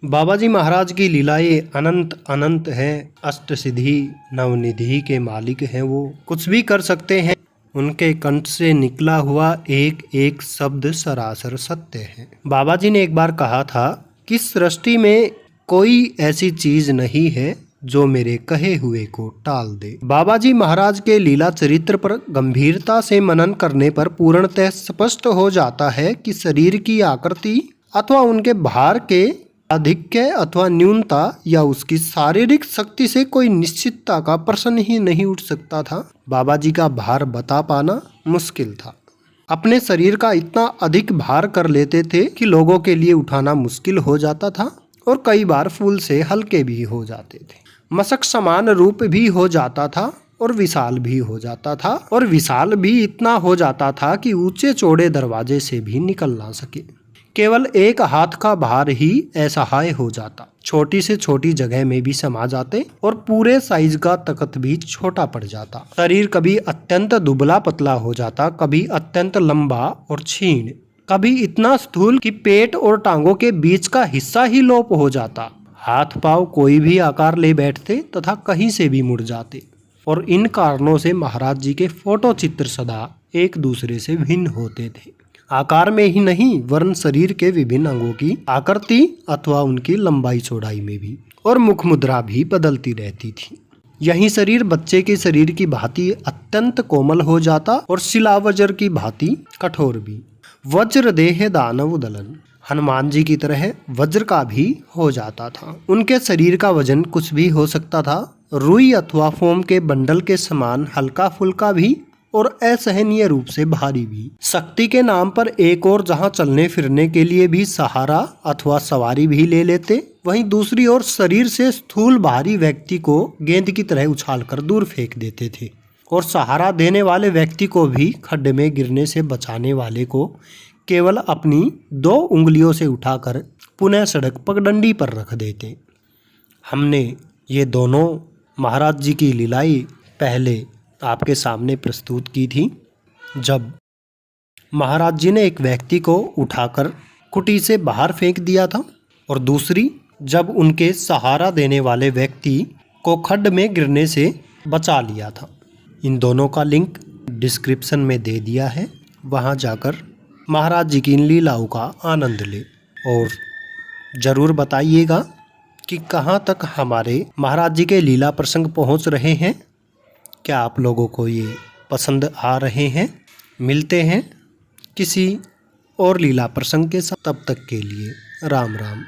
बाबा जी महाराज की लीलाएं अनंत अनंत हैं। अष्ट सिद्धि नवनिधि के मालिक हैं। वो कुछ भी कर सकते हैं। उनके कंठ से निकला हुआ एक एक शब्द सरासर सत्य है। बाबा जी ने एक बार कहा था कि सृष्टि में कोई ऐसी चीज नहीं है जो मेरे कहे हुए को टाल दे। बाबा जी महाराज के लीला चरित्र पर गंभीरता से मनन करने पर पूर्णतः स्पष्ट हो जाता है कि शरीर की आकृति अथवा उनके भार के आधिक्य अथवा न्यूनता या उसकी शारीरिक शक्ति से कोई निश्चितता का प्रश्न ही नहीं उठ सकता था। बाबा जी का भार बता पाना मुश्किल था। अपने शरीर का इतना अधिक भार कर लेते थे कि लोगों के लिए उठाना मुश्किल हो जाता था और कई बार फूल से हल्के भी हो जाते थे। मशक समान रूप भी हो जाता था और विशाल भी हो जाता था, और विशाल भी इतना हो जाता था कि ऊंचे चौड़े दरवाजे से भी निकल ना सके। केवल एक हाथ का भार ही असहाय हो जाता। छोटी से छोटी जगह में भी समा जाते और पूरे साइज का तख्त भी छोटा पड़ जाता। शरीर कभी अत्यंत दुबला पतला हो जाता, कभी अत्यंत लंबा और क्षीण, कभी इतना स्थूल कि पेट और टांगों के बीच का हिस्सा ही लोप हो जाता। हाथ पांव कोई भी आकार ले बैठते तथा कहीं से भी मुड़ जाते, और इन कारणों से महाराज जी के फोटो चित्र सदा एक दूसरे से भिन्न होते थे। आकार में ही नहीं वरन शरीर के विभिन्न अंगों की आकृति अथवा उनकी लंबाई चौड़ाई में भी, और मुख मुद्रा भी बदलती रहती थी। यही शरीर बच्चे के शरीर की भांति अत्यंत कोमल हो जाता और शिला वज्र की भांति कठोर भी। वज्र देह दानव दलन, हनुमान जी की तरह वज्र का भी हो जाता था। उनके शरीर का वजन कुछ भी हो सकता था, रुई अथवा फोम के बंडल के समान हल्का फुल्का भी और असहनीय रूप से भारी भी। शक्ति के नाम पर एक और जहां चलने फिरने के लिए भी सहारा अथवा सवारी भी ले लेते, वहीं दूसरी ओर शरीर से स्थूल भारी व्यक्ति को गेंद की तरह उछालकर दूर फेंक देते थे, और सहारा देने वाले व्यक्ति को भी खड्डे में गिरने से बचाने वाले को केवल अपनी 2 उंगलियों से उठाकर पुनः सड़क पगडंडी पर रख देते। हमने ये दोनों महाराज जी की लीलाएं पहले आपके सामने प्रस्तुत की थी, जब महाराज जी ने एक व्यक्ति को उठाकर कुटी से बाहर फेंक दिया था, और दूसरी जब उनके सहारा देने वाले व्यक्ति को खड्ड में गिरने से बचा लिया था। इन दोनों का लिंक डिस्क्रिप्शन में दे दिया है, वहां जाकर महाराज जी की इन लीलाओं का आनंद ले। और ज़रूर बताइएगा कि कहाँ तक हमारे महाराज जी के लीला प्रसंग पहुँच रहे हैं। क्या आप लोगों को ये पसंद आ रहे हैं? मिलते हैं किसी और लीला प्रसंग के साथ, तब तक के लिए राम राम।